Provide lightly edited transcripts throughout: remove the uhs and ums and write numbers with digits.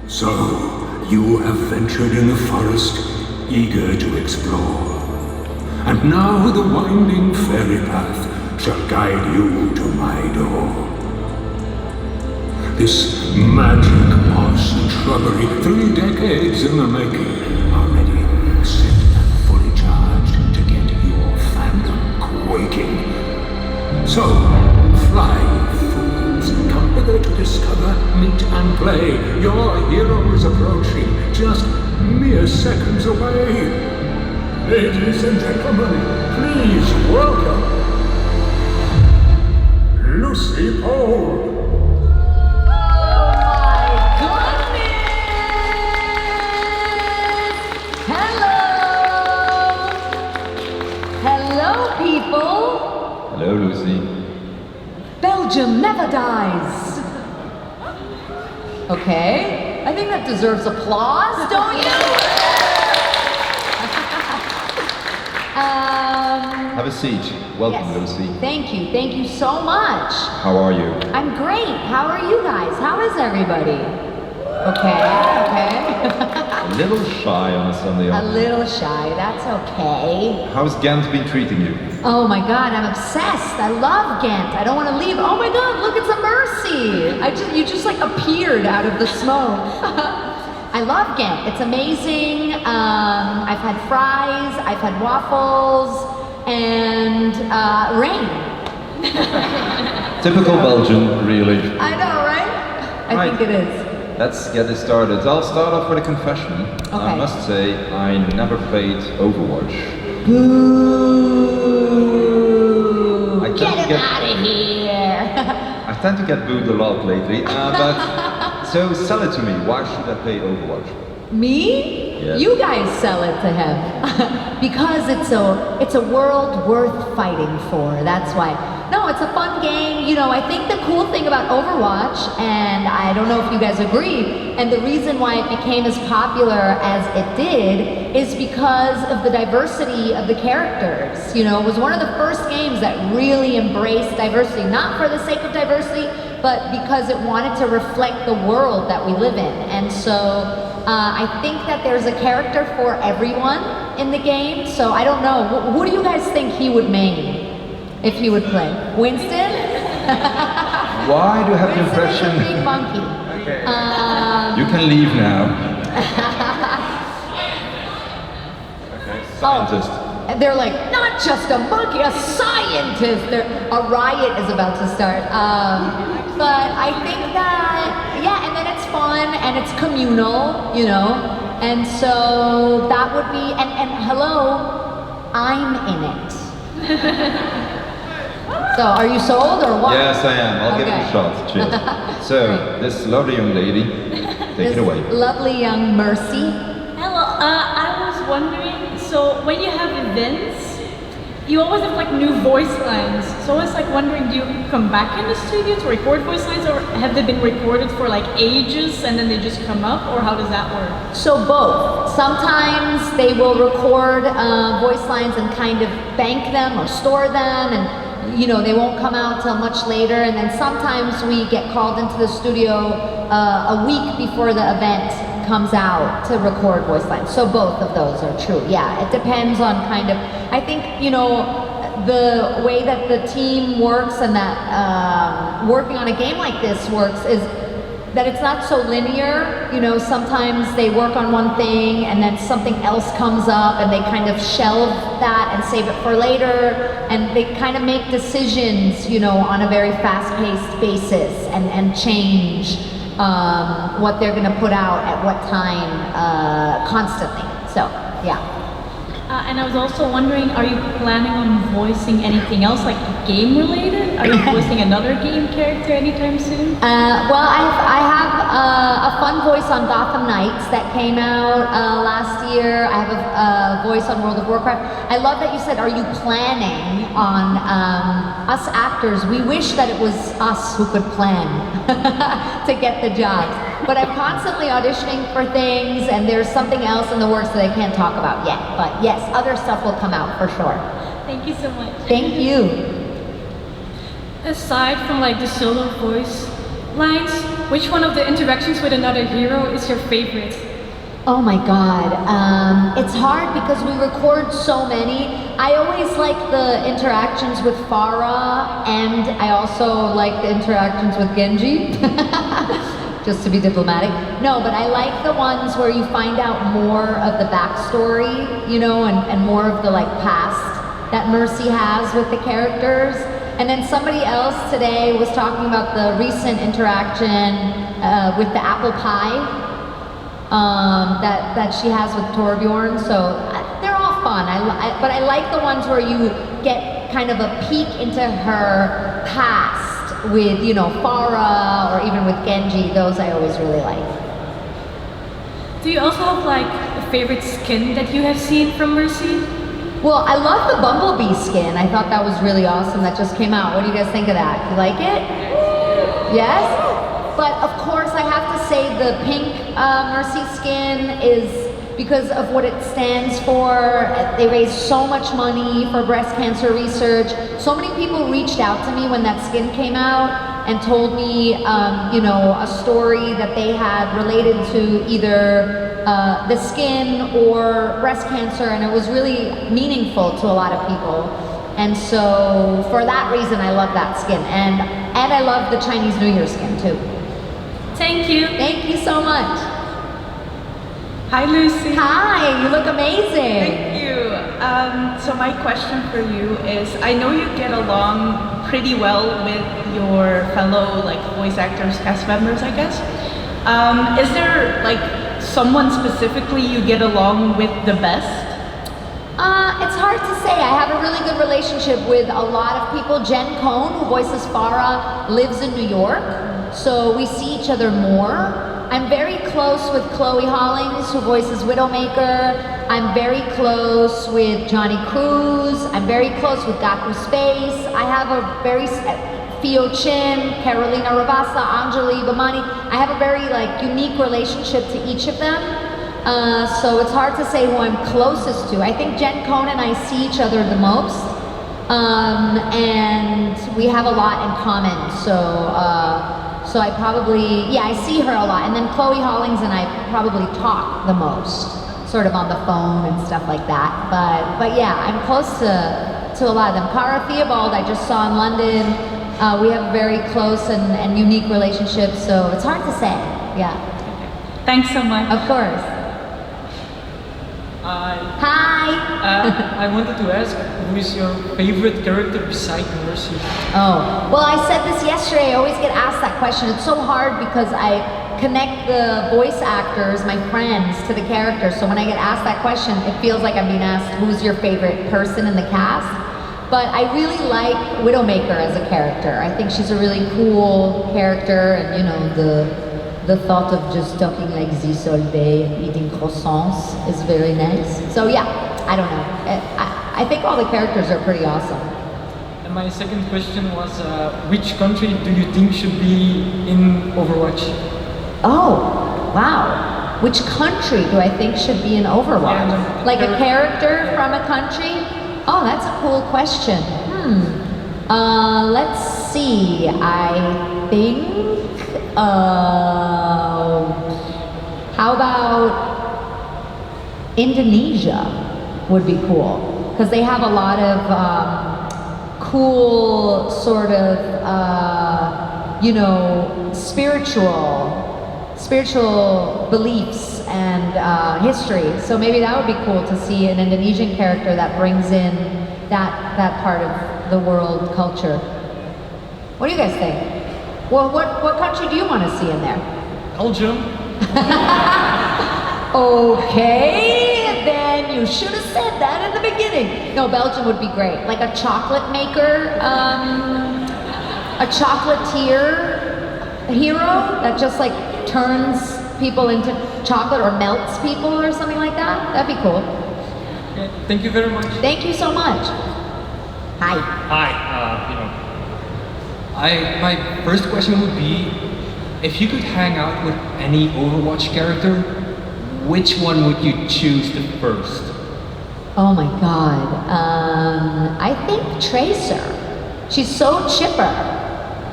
So, you have ventured in the forest, eager to explore. And now the winding fairy path shall guide you to my door. This magic moss and shrubbery, 3 decades in the making, are ready, set and fully charged to get your fandom quaking. So, fly, fools, come hither to discover, meet and play. Your hero is approaching, just mere seconds away. Ladies and gentlemen, please welcome Lucie Pohl. Hello, Lucie. Belgium never dies. Okay, I think that deserves applause, don't you? Have a seat. Welcome, yes. Lucie. Thank you so much. How are you? I'm great. How are you guys? How is everybody? Okay. A little shy on a Sunday A afternoon. little shy, that's okay. How's Gent been treating you? Oh my God, I'm obsessed. I love Ghent. I don't want to leave. Oh my God, look, it's a mercy. You just like appeared out of the smoke. I love Ghent. It's amazing. I've had fries, I've had waffles, and rain. Typical Belgian, really. I know, right? I think it is. Let's get it started. I'll start off with a confession. Okay. I must say, I never played Overwatch. Boo! Get him get out of here! I tend to get booed a lot lately, but so sell it to me. Why should I play Overwatch? Me? Yes. You guys sell it to him. Because it's a world worth fighting for. That's why. No, it's a fun game. You know, I think the cool thing about Overwatch, and I don't know if you guys agree, and the reason why it became as popular as it did is because of the diversity of the characters. You know, it was one of the first games that really embraced diversity, not for the sake of diversity, but because it wanted to reflect the world that we live in. And so I think that there's a character for everyone in the game. So I don't know, who do you guys think he would main? If he would play. Winston? Why do you have the impression? Winston is a big monkey. Okay. You can leave now. Okay, scientist. Oh, they're like, not just a monkey, a scientist. A riot is about to start. But I think that, yeah, and then it's fun and it's communal, you know. And so that would be, and hello, I'm in it. So, are you sold or what? Yes, I am. I'll give it a shot. Cheers. So, this lovely young lady, take it away. Lovely young Mercy. Hello, I was wondering, so when you have events, you always have like new voice lines. So I was like wondering, do you come back in the studio to record voice lines, or have they been recorded for like ages and then they just come up, or how does that work? So both. Sometimes they will record voice lines and kind of bank them or store them, and you know, they won't come out till much later. And then sometimes we get called into the studio a week before the event comes out to record voice lines. So both of those are true. Yeah, it depends on kind of, I think, you know, the way that the team works and that working on a game like this works is that it's not so linear. You know, sometimes they work on one thing and then something else comes up and they kind of shelve that and save it for later, and they kind of make decisions, you know, on a very fast-paced basis and change what they're going to put out at what time constantly. So, yeah. And I was also wondering, are you planning on voicing anything else, like game related? Are you voicing another game character anytime soon? Well, I have a fun voice on Gotham Knights that came out last year. I have a voice on World of Warcraft. I love that you said, are you planning on us actors? We wish that it was us who could plan to get the jobs. But I'm constantly auditioning for things, and there's something else in the works that I can't talk about yet. But yes, other stuff will come out for sure. Thank you so much. Thank you. Aside from like the solo voice lines, which one of the interactions with another hero is your favorite? Oh my god, it's hard because we record so many. I always like the interactions with Farah, and I also like the interactions with Genji. Just to be diplomatic. No, but I like the ones where you find out more of the backstory, you know, and more of the like past that Mercy has with the characters. And then somebody else today was talking about the recent interaction with the apple pie that she has with Torbjorn. So they're all fun. But I like the ones where you get kind of a peek into her past with, you know, Farah or even with Genji. Those I always really like. Do you also have like a favorite skin that you have seen from Mercy? Well, I love the Bumblebee skin. I thought that was really awesome. That just came out. What do you guys think of that? You like it? Yes? But of course, I have to say the pink Mercy skin is because of what it stands for. They raised so much money for breast cancer research. So many people reached out to me when that skin came out and told me, you know, a story that they had related to either the skin or breast cancer, and it was really meaningful to a lot of people. And so for that reason, I love that skin. And I love the Chinese New Year skin too. Thank you. Thank you so much. Hi, Lucy. Hi, you look amazing. Thank you. So my question for you is, I know you get along pretty well with your fellow like voice actors, cast members, I guess. Is there like someone specifically you get along with the best? It's hard to say. I have a really good relationship with a lot of people. Jen Cohn, who voices Farah, lives in New York, so we see each other more. I'm very close with Chloe Hollings, who voices Widowmaker. I'm very close with Johnny Cruz. I'm very close with Gaku Space. I have a very Theo Chin, Carolina Ravassa, Anjali Bamani. I have a very like unique relationship to each of them. So it's hard to say who I'm closest to. I think Jen Cohn and I see each other the most. And we have a lot in common. So I probably, yeah, I see her a lot. And then Chloe Hollings and I probably talk the most, sort of on the phone and stuff like that. But yeah, I'm close to a lot of them. Cara Theobald, I just saw in London. We have a very close and unique relationship, so it's hard to say, yeah. Thanks so much. Of course. Hi. I wanted to ask, who is your favorite character beside Mercy? Oh, well, I said this yesterday. I always get asked that question. It's so hard because I connect the voice actors, my friends, to the characters. So when I get asked that question, it feels like I'm being asked, who's your favorite person in the cast? But I really like Widowmaker as a character. I think she's a really cool character, and you know, the thought of just talking like this all day and eating croissants is very nice. So yeah, I don't know. I think all the characters are pretty awesome. And my second question was, which country do you think should be in Overwatch? Oh, wow. Which country do I think should be in Overwatch? Yeah, like a character from a country? Oh, that's a cool question. Let's see. I think, how about Indonesia would be cool, because they have a lot of cool sort of, you know, spiritual beliefs and history. So maybe that would be cool to see an Indonesian character that brings in that part of the world culture. What do you guys think? Well, what country do you want to see in there? Belgium. Okay, then you should have said that in the beginning. No, Belgium would be great. Like a chocolate maker, a chocolatier hero that just like turns people into chocolate or melts people or something like that. That'd be cool. Okay, thank you very much. Thank you so much. Hi. Hi, my first question would be, if you could hang out with any Overwatch character, which one would you choose the first? Oh my god. I think Tracer. She's so chipper.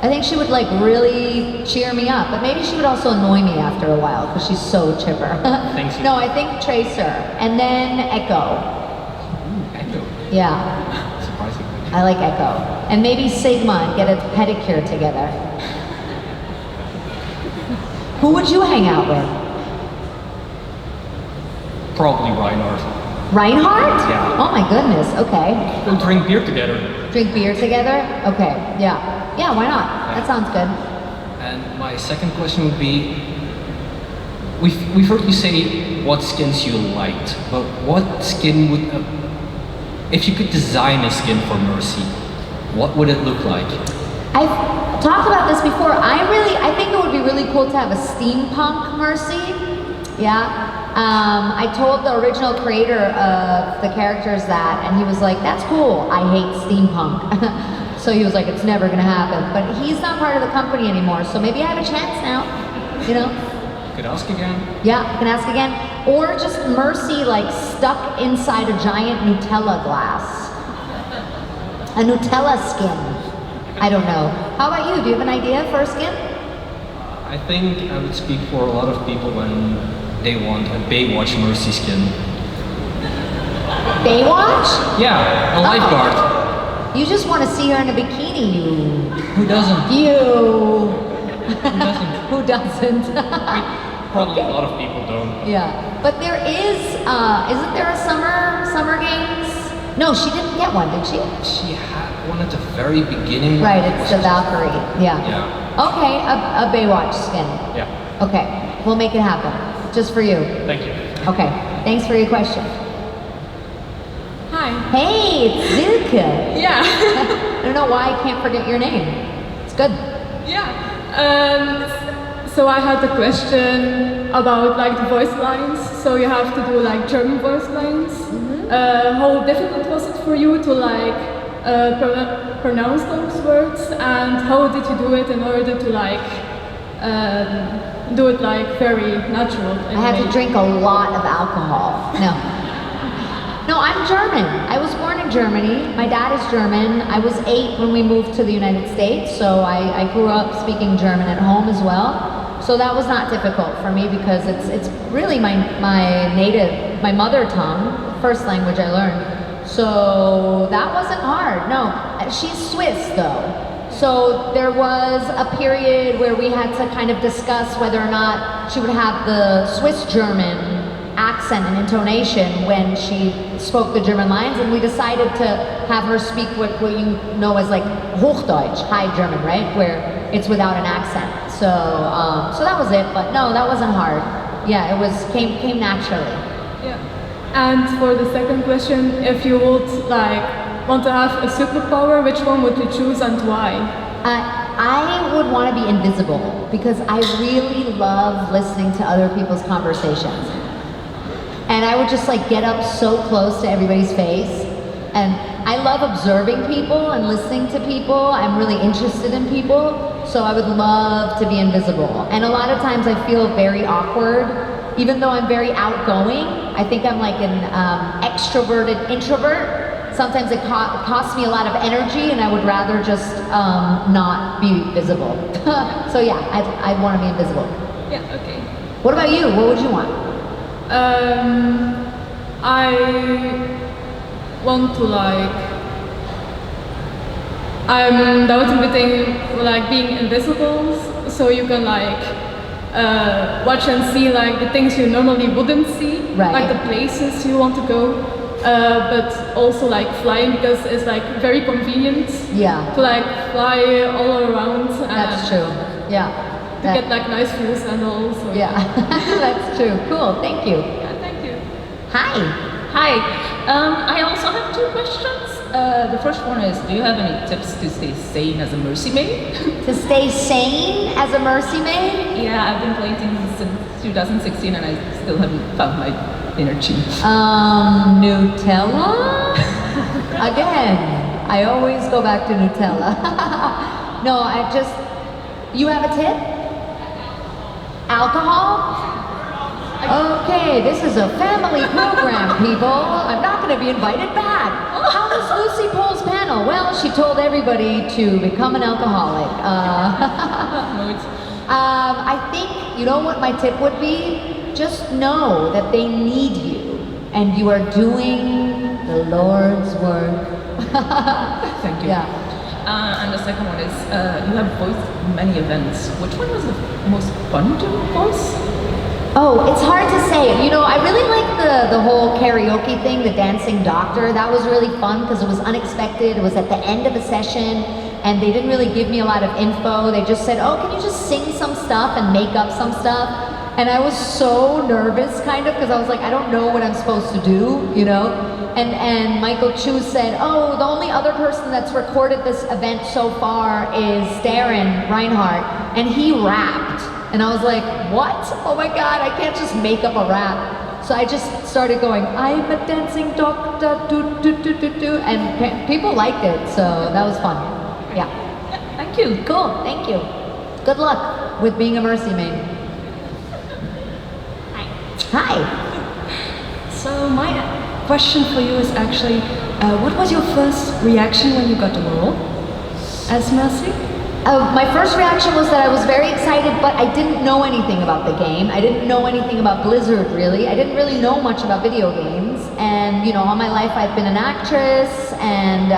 I think she would like really cheer me up, but maybe she would also annoy me after a while because she's so chipper. Thanks. No, I think Tracer, and then Echo. Echo. Yeah, Surprising. I like Echo. And maybe Sigma and get a pedicure together. Who would you hang out with? Probably Reinhardt. Reinhardt? Yeah. Oh my goodness, okay. We'll drink beer together. Drink beer together? Okay, yeah. Yeah, why not? That sounds good. And my second question would be, we've heard you say what skins you liked, but what skin would, if you could design a skin for Mercy, what would it look like? I've talked about this before. I think it would be really cool to have a steampunk Mercy. Yeah. I told the original creator of the characters that, and he was like, that's cool. I hate steampunk. So he was like, it's never gonna happen. But he's not part of the company anymore, so maybe I have a chance now, you know? Could ask again. Yeah, can ask again. Or just Mercy like stuck inside a giant Nutella glass. A Nutella skin. I don't know. How about you? Do you have an idea for a skin? I think I would speak for a lot of people when they want a Baywatch Mercy skin. Baywatch? Yeah, a lifeguard. You just want to see her in a bikini, you. Who doesn't? You. Who doesn't? Who doesn't? Probably a lot of people don't. Yeah, but there is, isn't there a summer games? No, she didn't get one, did she? She had one at the very beginning. Right, it's the Valkyrie. Yeah. Yeah. Okay, a Baywatch skin. Yeah. Okay, we'll make it happen, just for you. Thank you. Okay, thanks for your question. Hi. Hey, it's Zilke. Yeah. I don't know why I can't forget your name. It's good. Yeah. So I had a question about like the voice lines. So you have to do like German voice lines. How difficult was it for you to like pronounce those words, and how did you do it in order to like do it like very natural? I had to drink a lot of alcohol. No, I'm German. I was born in Germany. My dad is German. I was 8 when we moved to the United States, so I grew up speaking German at home as well. So that was not difficult for me because it's really my mother tongue, first language I learned. So that wasn't hard. No, she's Swiss though. So there was a period where we had to kind of discuss whether or not she would have the Swiss German accent and intonation when she spoke the German lines, and we decided to have her speak what you know as like Hochdeutsch, High German, right? Where it's without an accent. So that was it, but no, that wasn't hard. Yeah, it came naturally. Yeah. And for the second question, if you would like want to have a superpower, which one would you choose and why? I would want to be invisible because I really love listening to other people's conversations. And I would just like get up so close to everybody's face. And I love observing people and listening to people. I'm really interested in people. So I would love to be invisible. And a lot of times I feel very awkward. Even though I'm very outgoing, I think I'm like an extroverted introvert. Sometimes it costs me a lot of energy, and I would rather just not be visible. So yeah, I'd want to be invisible. Yeah, okay. What about you? What would you want? I want to like, I'm doubting between like being invisible, so you can like watch and see like the things you normally wouldn't see, Right. like the places you want to go, but also like flying because it's like very convenient Yeah, to like fly all around. that's true. Yeah. To get like nice views and all. So Yeah, that's true. Cool, thank you. yeah, thank you. Hi. Hi. I also have 2 questions. The first one is, do you have any tips to stay sane as a Mercy maid? To stay sane as a Mercy maid? Yeah, I've been playing since 2016 and I still haven't found my inner chi. Nutella? Again, I always go back to Nutella. No, you have a tip? Alcohol? Okay, this is a family program, people. I'm not going to be invited back. How was was Lucie Pohl's panel? Well, she told everybody to become an alcoholic. I think, you know what my tip would be? Just know that they need you and you are doing the Lord's work. Thank you. Yeah. And the second one is, you have voiced many events. Which one was the most fun to voice? Oh, it's hard to say. You know, I really like the whole karaoke thing, the dancing doctor. That was really fun because it was unexpected. It was at the end of a session and they didn't really give me a lot of info. They just said, oh, can you just sing some stuff and make up some stuff? And I was so nervous kind of because I was like, I don't know what I'm supposed to do, you know? And Michael Chu said, oh, the only other person that's recorded this event so far is Darren Reinhardt and he rapped. And I was like, what? Oh my God, I can't just make up a rap. So I just started going, I'm a dancing doctor, do, do, do, do, do. And people liked it, so that was fun. Yeah. Thank you. Cool, thank you. Good luck with being a Mercy Maid. Hi. So my question for you is actually, what was your first reaction when you got the role as Mercy? My first reaction was that I was very excited, but I didn't know anything about the game. I didn't know anything about Blizzard, really. I didn't really know much about video games. And, you know, all my life I've been an actress, and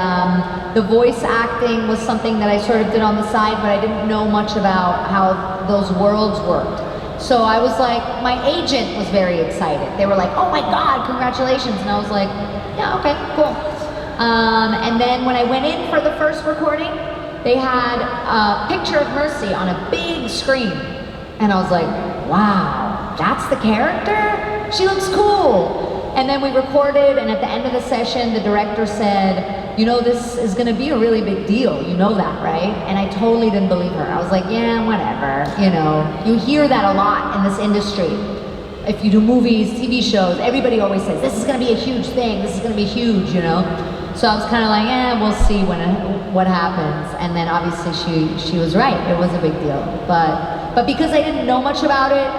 the voice acting was something that I sort of did on the side, but I didn't know much about how those worlds worked. So I was like, my agent was very excited. They were like, oh my God, congratulations. And I was like, yeah, okay, cool. And then when I went in for the first recording, they had a picture of Mercy on a big screen. And I was like, wow, that's the character? She looks cool. And then we recorded, and at the end of the session, the director said, you know, this is gonna be a really big deal. You know that, right? And I totally didn't believe her. I was like, yeah, whatever. You know, you hear that a lot in this industry. If you do movies, TV shows, everybody always says, this is gonna be a huge thing. This is gonna be huge, you know? So I was kind of like, we'll see what happens. And then obviously she was right. It was a big deal. But because I didn't know much about it,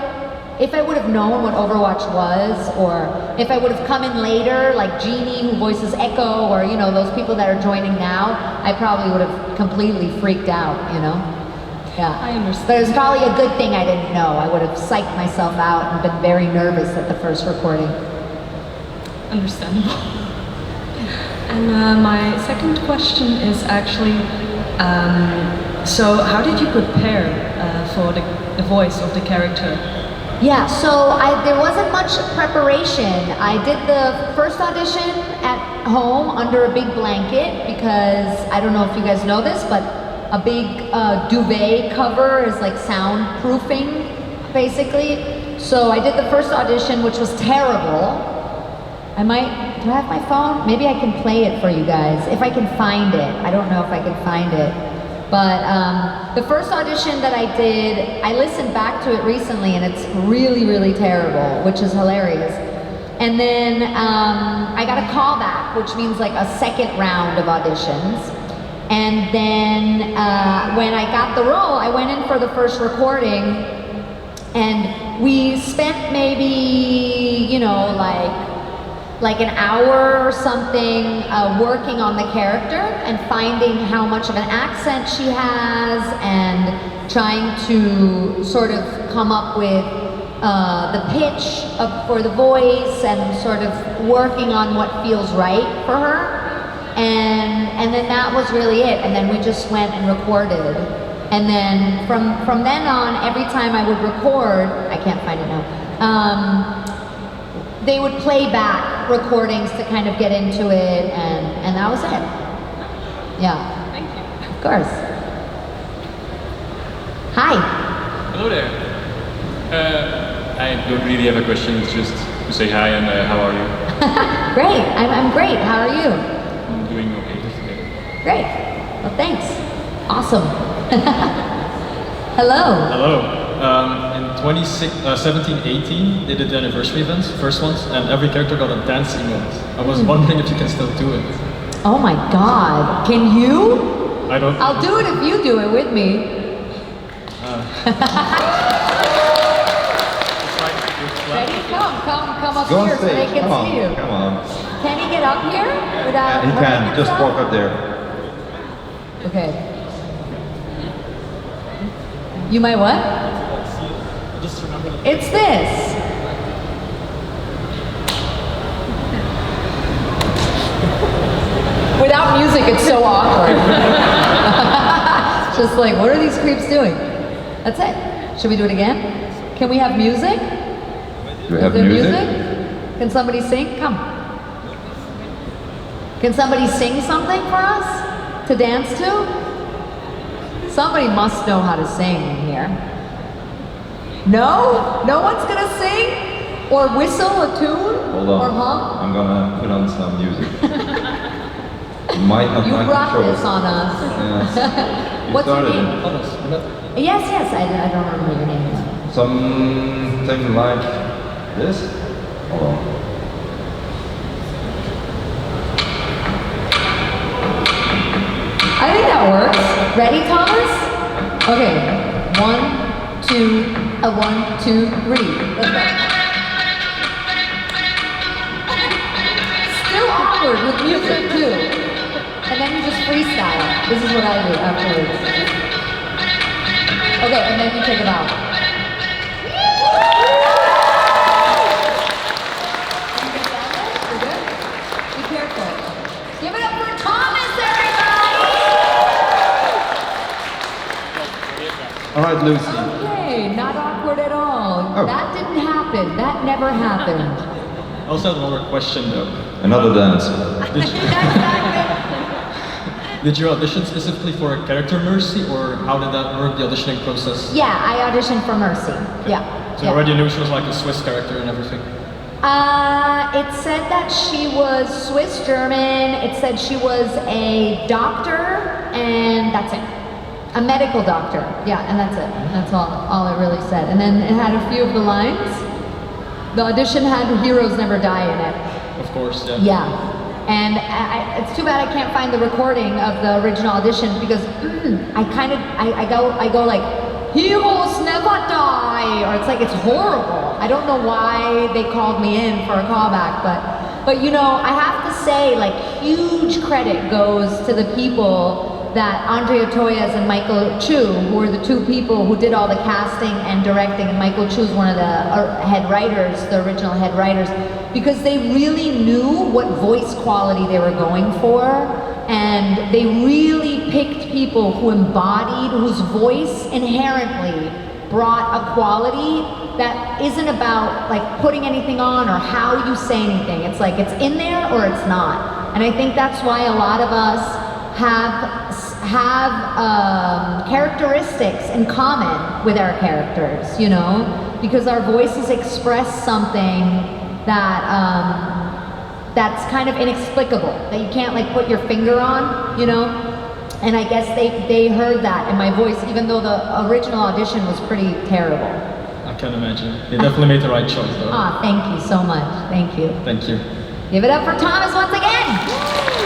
if I would have known what Overwatch was, or if I would have come in later, like Jeannie who voices Echo, or you know, those people that are joining now, I probably would have completely freaked out, you know? Yeah. I understand. But it was probably a good thing I didn't know. I would have psyched myself out and been very nervous at the first recording. Understandable. And my second question is actually, so how did you prepare for the voice of the character? Yeah, so there wasn't much preparation. I did the first audition at home under a big blanket because, I don't know if you guys know this, but a big duvet cover is like soundproofing, basically. So I did the first audition, which was terrible. Do I have my phone? Maybe I can play it for you guys, if I can find it. I don't know if I can find it. But the first audition that I did, I listened back to it recently and it's really, really terrible, which is hilarious. And then I got a callback, which means like a second round of auditions. And then when I got the role, I went in for the first recording and we spent maybe, you know, like an hour or something working on the character and finding how much of an accent she has and trying to sort of come up with the pitch for the voice and sort of working on what feels right for her. And then that was really it. And then we just went and recorded. And then from then on, every time I would record, I can't find it now, they would play back recordings to kind of get into it, and that was it. Yeah. Thank you. Of course. Hi. Hello there. I don't really have a question, it's just to say hi and how are you? Great, I'm great. How are you? I'm doing okay today. Great. Well, thanks. Awesome. Hello. Hello. In 2017-18, they did the anniversary events, first ones, and every character got a dance emote. I was wondering if you can still do it. Oh my God. Can you? I don't. I'll do it if you do it with me. Ready? Come up Go on here so they stage. can Come see you. on. Come on. Can he get up here without? He hurting can. Just himself? walk up there. Okay. You might what? Just remember that. It's this. Without music, it's so awkward. Just like, what are these creeps doing? That's it. Should we do it again? Can we have music? Do we have Is there music? Can somebody sing? Come. Can somebody sing something for us to dance to? Somebody must know how to sing in here. No? No one's gonna sing? Or whistle a tune? Hold on. Or hum? I'm gonna put on some music. You might not You like brought the show. this on us. Yes. You What's your started name? it. Yes, I don't remember your name. Something like this. Hold on. I think that works. Ready, Thomas? Okay. 1, 2, 1, 2, 3. Let's go. Still awkward with music too. And then you just freestyle. This is what I do afterwards. Okay, and then you take it out. You're good? Be careful. Give it up for Thomas, everybody! All right, Lucy. Okay, not awkward at all. Oh. That didn't happen. That never happened. I also have another question though. Another dance. Did you audition specifically for a character Mercy, or how did that work, the auditioning process? Yeah, I auditioned for Mercy. Yeah. So you already knew she was like a Swiss character and everything? It said that she was Swiss German. It said she was a doctor, and that's it. A medical doctor. Yeah, and that's it. That's all it really said. And then it had a few of the lines. The audition had "Heroes Never Die" in it. Of course, yeah. Yeah. And it's too bad I can't find the recording of the original audition because I go like, "Heroes never die," or it's like, it's horrible. I don't know why they called me in for a callback, but you know, I have to say, like, huge credit goes to the people that Andrea Toyas and Michael Chu, who were the two people who did all the casting and directing, and Michael Chu is one of the head writers, the original head writers, because they really knew what voice quality they were going for, and they really picked people who embodied, whose voice inherently brought a quality that isn't about like putting anything on or how you say anything. It's like, it's in there or it's not. And I think that's why a lot of us have characteristics in common with our characters, you know, because our voices express something that that's kind of inexplicable, that you can't like put your finger on, you know. And I guess they heard that in my voice, even though the original audition was pretty terrible. I can imagine. You definitely made the right choice though. Ah, thank you so much. Thank you. Thank you. Give it up for Thomas once again.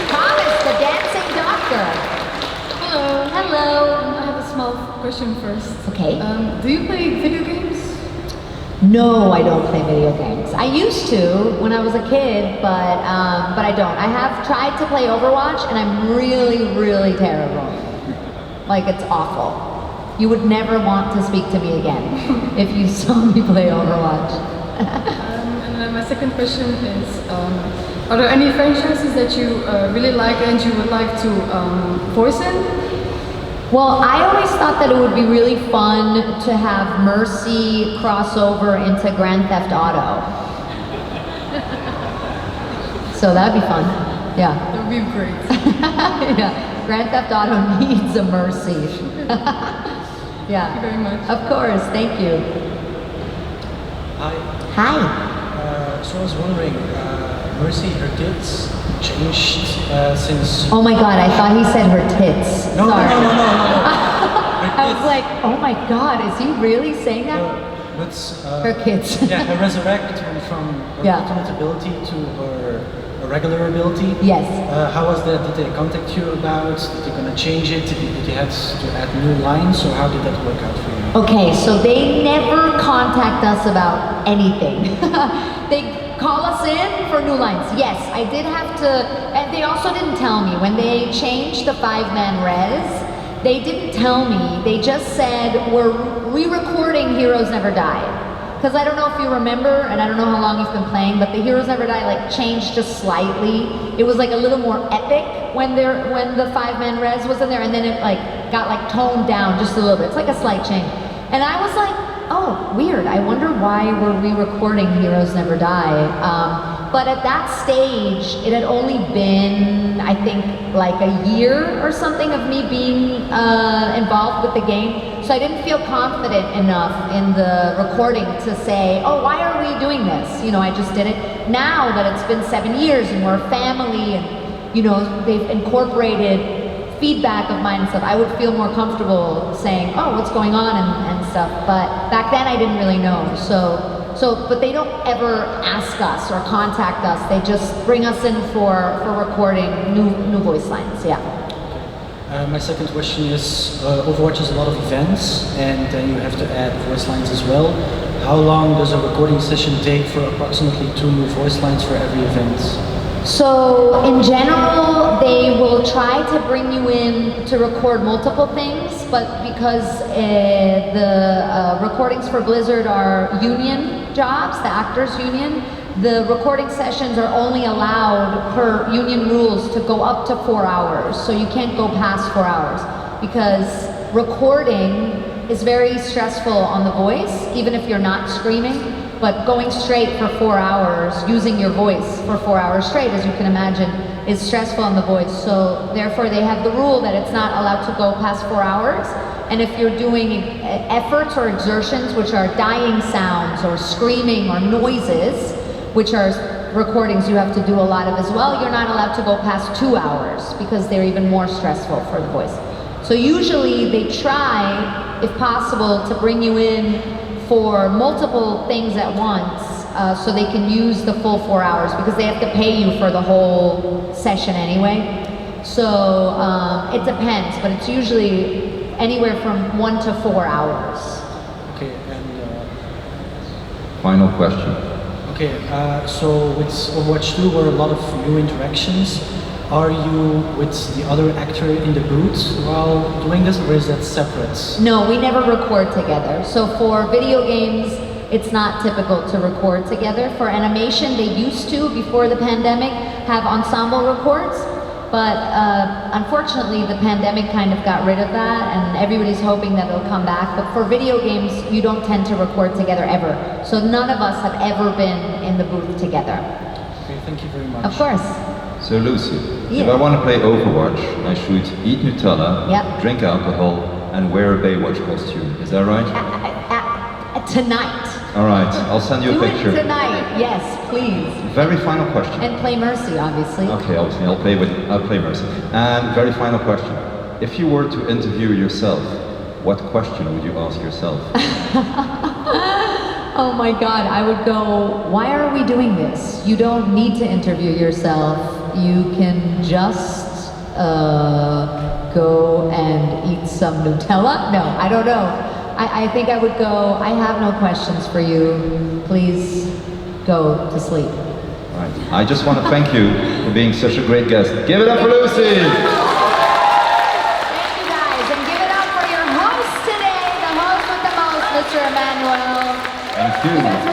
Thomas, the dancing doctor. Hello. Hello. I have a small question first. Okay. Do you play video games? No, I don't play video games. I used to when I was a kid, but I don't. I have tried to play Overwatch, and I'm really, really terrible. Like, it's awful. You would never want to speak to me again if you saw me play Overwatch. And then my second question is, are there any franchises that you really like and you would like to voice in? Well, I always thought that it would be really fun to have Mercy cross over into Grand Theft Auto. So that'd be fun. Yeah. That would be great. Yeah. Grand Theft Auto needs a Mercy. Yeah. Thank you very much. Of course. Thank you. Hi. Hi. So I was wondering, Mercy, her tits changed since... Oh my God, I thought he said her tits. No, Sorry. no. I was like, oh my God, is he really saying that? But, her kids. Yeah, her resurrect from her ultimate ability to her regular ability. Yes. How was that? Did they contact you about? Did they gonna change it? Did you have to add new lines? Or how did that work out for you? Okay, so they never contact us about anything. They call us in for new lines. Yes, I did have to, and they also didn't tell me. When they changed the 5-man res, they didn't tell me. They just said, we're re-recording Heroes Never Die. Because I don't know if you remember, and I don't know how long you've been playing, but the Heroes Never Die like changed just slightly. It was like a little more epic when the 5-man res was in there, and then it like got like toned down just a little bit. It's like a slight change. And I was like, oh, weird. I wonder why we're re-recording Heroes Never Die. But at that stage, it had only been, I think, like a year or something of me being involved with the game. So I didn't feel confident enough in the recording to say, oh, why are we doing this? You know, I just did it. Now that it's been 7 years and we're a family and, you know, they've incorporated feedback of mine and stuff, I would feel more comfortable saying, oh, what's going on and stuff. But back then I didn't really know. But they don't ever ask us or contact us. They just bring us in for recording new voice lines, yeah. My second question is, Overwatch has a lot of events, and then you have to add voice lines as well. How long does a recording session take for approximately 2 new voice lines for every event? So in general, they will try to bring you in to record multiple things, but because the recordings for Blizzard are union jobs, the actors union, the recording sessions are only allowed per union rules to go up to 4 hours. So you can't go past 4 hours because recording is very stressful on the voice, even if you're not screaming. But going straight for 4 hours, using your voice for 4 hours straight, as you can imagine, is stressful on the voice. So therefore they have the rule that it's not allowed to go past 4 hours. And if you're doing efforts or exertions, which are dying sounds or screaming or noises, which are recordings you have to do a lot of as well, you're not allowed to go past 2 hours because they're even more stressful for the voice. So usually they try, if possible, to bring you in for multiple things at once so they can use the full 4 hours because they have to pay you for the whole session anyway. So it depends, but it's usually anywhere from 1 to 4 hours. Okay, and final question. Okay, so with Overwatch 2 were a lot of new interactions. Are you with the other actor in the booth while doing this, or is that separate? No, we never record together. So for video games, it's not typical to record together. For animation, they used to, before the pandemic, have ensemble records. But unfortunately, the pandemic kind of got rid of that, and everybody's hoping that it'll come back. But for video games, you don't tend to record together ever. So none of us have ever been in the booth together. Okay, thank you very much. Of course. So Lucie, if I want to play Overwatch, I should eat Nutella, drink alcohol, and wear a Baywatch costume. Is that right? Tonight. All right, I'll send you a picture. Do it tonight, yes, please. Very final question. And play Mercy, obviously. Okay, obviously, I'll play Mercy. And very final question. If you were to interview yourself, what question would you ask yourself? Oh my God, I would go, why are we doing this? You don't need to interview yourself. You can just go and eat some Nutella? No, I don't know. I think I would go, I have no questions for you. Please go to sleep. Right. I just want to thank you for being such a great guest. Give it up for Lucie! Thank you guys, and give it up for your host today, the host with the most, Mr. Emmanuel. Thank you.